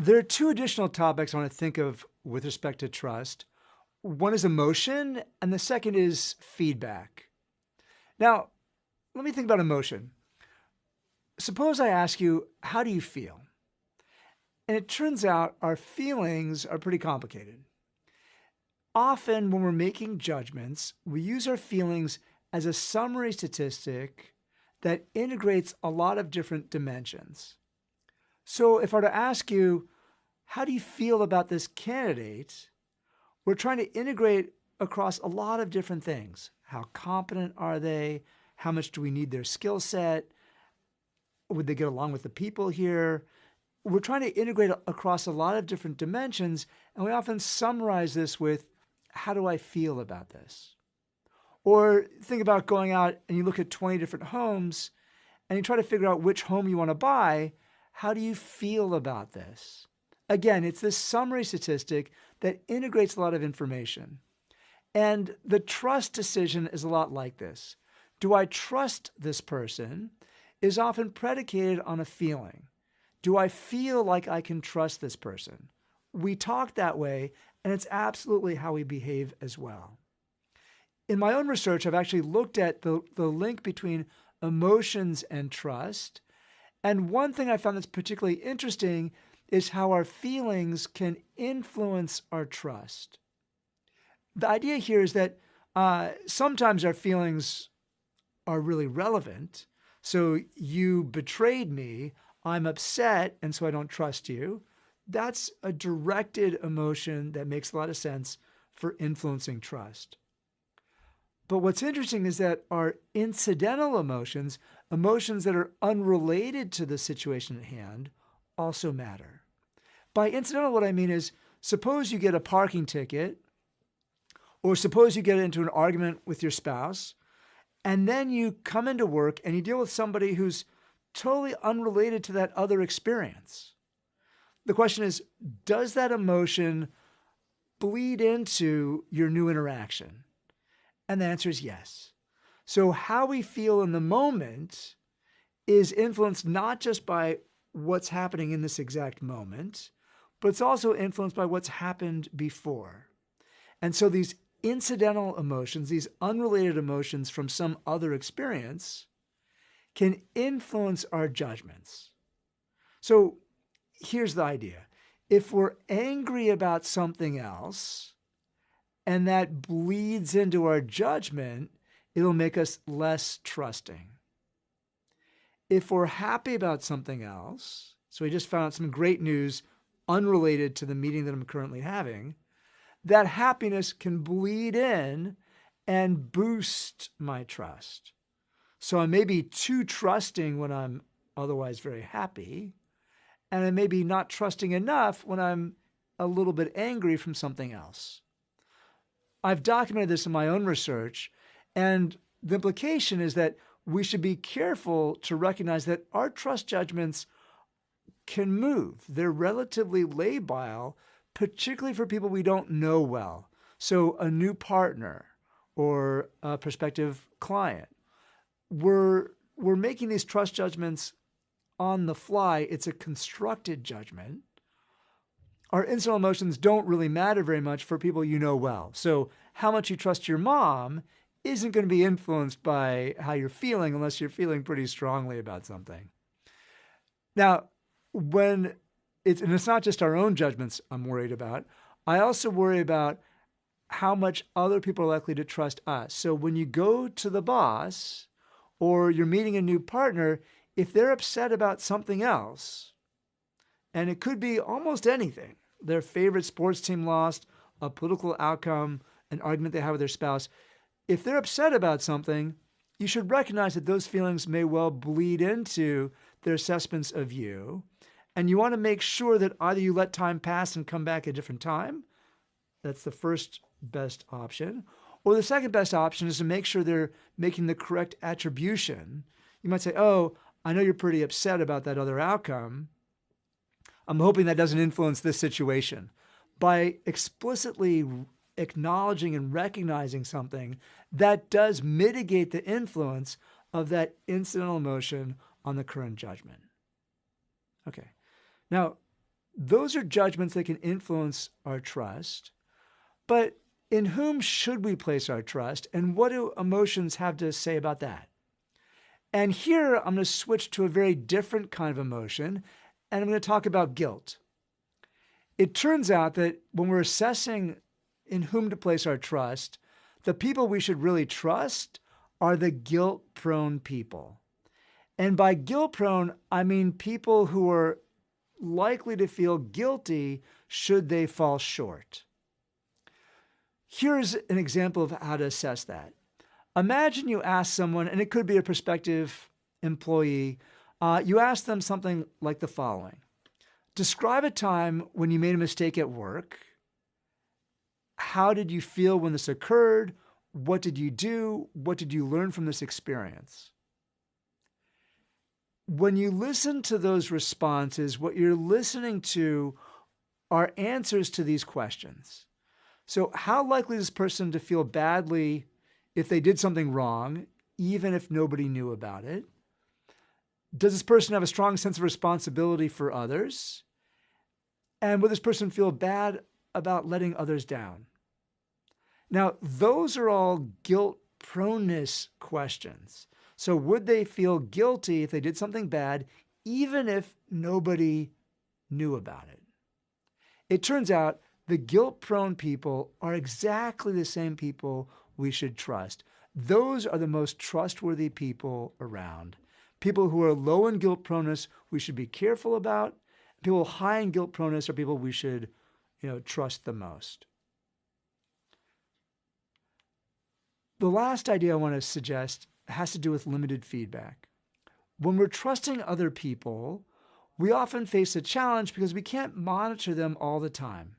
There are two additional topics I want to think of with respect to trust. One is emotion, and the second is feedback. Now, let me think about emotion. Suppose I ask you, how do you feel? And it turns out our feelings are pretty complicated. Often, when we're making judgments, we use our feelings as a summary statistic that integrates a lot of different dimensions. So, if I were to ask you, how do you feel about this candidate? We're trying to integrate across a lot of different things. How competent are they? How much do we need their skill set? Would they get along with the people here? We're trying to integrate across a lot of different dimensions, and we often summarize this with, how do I feel about this? Or think about going out and you look at 20 different homes and you try to figure out which home you want to buy. How do you feel about this? Again, it's this summary statistic that integrates a lot of information. And the trust decision is a lot like this. Do I trust this person is often predicated on a feeling. Do I feel like I can trust this person? We talk that way, and it's absolutely how we behave as well. In my own research, I've actually looked at the link between emotions and trust. And one thing I found that's particularly interesting is how our feelings can influence our trust. The idea here is that sometimes our feelings are really relevant. So you betrayed me, I'm upset, and so I don't trust you. That's a directed emotion that makes a lot of sense for influencing trust. But what's interesting is that our incidental emotions, emotions that are unrelated to the situation at hand, also matter. By incidental, what I mean is, suppose you get a parking ticket, or suppose you get into an argument with your spouse, and then you come into work and you deal with somebody who's totally unrelated to that other experience. The question is, does that emotion bleed into your new interaction? And the answer is yes. So how we feel in the moment is influenced not just by what's happening in this exact moment, but it's also influenced by what's happened before. And so these incidental emotions, these unrelated emotions from some other experience, can influence our judgments. So here's the idea. If we're angry about something else, and that bleeds into our judgment, it'll make us less trusting. If we're happy about something else, so we just found out some great news unrelated to the meeting that I'm currently having, that happiness can bleed in and boost my trust. So I may be too trusting when I'm otherwise very happy, and I may be not trusting enough when I'm a little bit angry from something else. I've documented this in my own research, and the implication is that we should be careful to recognize that our trust judgments can move. They're relatively labile, particularly for people we don't know well. So a new partner or a prospective client. We're making these trust judgments on the fly. It's a constructed judgment. Our incidental emotions don't really matter very much for people you know well. So how much you trust your mom isn't going to be influenced by how you're feeling unless you're feeling pretty strongly about something. Now, and it's not just our own judgments I'm worried about. I also worry about how much other people are likely to trust us. So when you go to the boss or you're meeting a new partner, if they're upset about something else, and it could be almost anything, their favorite sports team lost, a political outcome, an argument they have with their spouse, if they're upset about something, you should recognize that those feelings may well bleed into their assessments of you. And you want to make sure that either you let time pass and come back at a different time. That's the first best option. Or the second best option is to make sure they're making the correct attribution. You might say, oh, I know you're pretty upset about that other outcome. I'm hoping that doesn't influence this situation. By explicitly acknowledging and recognizing something, that does mitigate the influence of that incidental emotion on the current judgment. Okay. Now, Those are judgments that can influence our trust. But in whom should we place our trust, and what do emotions have to say about that? And here I'm going to switch to a very different kind of emotion, and I'm going to talk about guilt. It turns out that when we're assessing in whom to place our trust, the people we should really trust are the guilt-prone people. And by guilt-prone, I mean people who are likely to feel guilty should they fall short. Here's an example of how to assess that. Imagine you ask someone, and it could be a prospective employee, you ask them something like the following. Describe a time when you made a mistake at work. How did you feel when this occurred? What did you do? What did you learn from this experience? When you listen to those responses, what you're listening to are answers to these questions. So how likely is this person to feel badly if they did something wrong, even if nobody knew about it? Does this person have a strong sense of responsibility for others? And would this person feel bad about letting others down? Now, those are all guilt proneness questions. So would they feel guilty if they did something bad, even if nobody knew about it? It turns out the guilt-prone people are exactly the same people we should trust. Those are the most trustworthy people around. People who are low in guilt proneness we should be careful about. People high in guilt proneness are people we should, trust the most. The last idea I want to suggest has to do with limited feedback. When we're trusting other people, we often face a challenge because we can't monitor them all the time.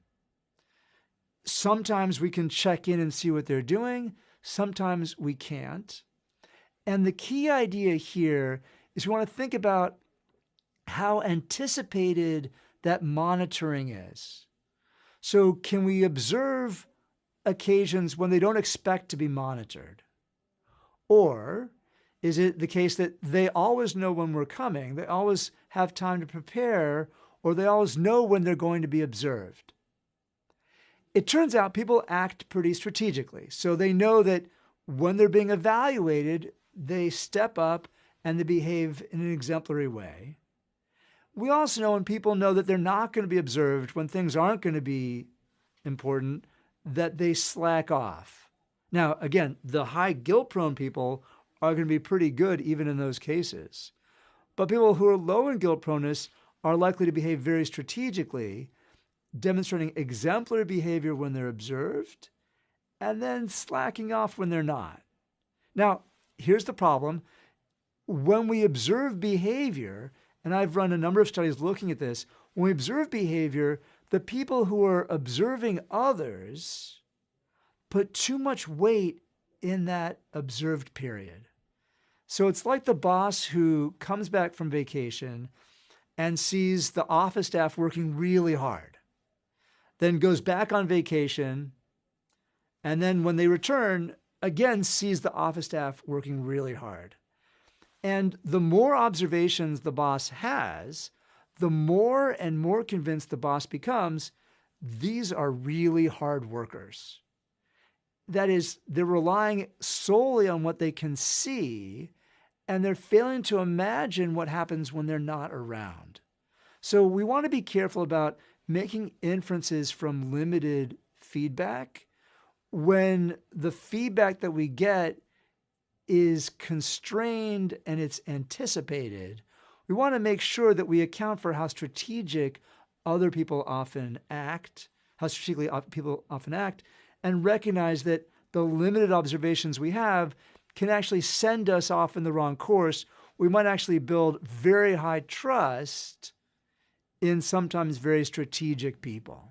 Sometimes we can check in and see what they're doing. Sometimes we can't. And the key idea here is we want to think about how anticipated that monitoring is. So can we observe occasions when they don't expect to be monitored? Or is it the case that they always know when we're coming, they always have time to prepare, or they always know when they're going to be observed? It turns out people act pretty strategically. So they know that when they're being evaluated, they step up and they behave in an exemplary way. We also know when people know that they're not going to be observed, when things aren't going to be important, that they slack off. Now, again, the high guilt-prone people are going to be pretty good even in those cases. But people who are low in guilt proneness are likely to behave very strategically, demonstrating exemplary behavior when they're observed, and then slacking off when they're not. Now, here's the problem. When we observe behavior, and I've run a number of studies looking at this, when we observe behavior, the people who are observing others put too much weight in that observed period. So it's like the boss who comes back from vacation and sees the office staff working really hard, then goes back on vacation, and then when they return, again sees the office staff working really hard. And the more observations the boss has, the more and more convinced the boss becomes these are really hard workers. That is, they're relying solely on what they can see, and they're failing to imagine what happens when they're not around. So we want to be careful about making inferences from limited feedback when the feedback that we get is constrained and it's anticipated. We want to make sure that we account for how strategic other people often act, how strategically people often act, and recognize that the limited observations we have can actually send us off in the wrong course. We might actually build very high trust in sometimes very strategic people.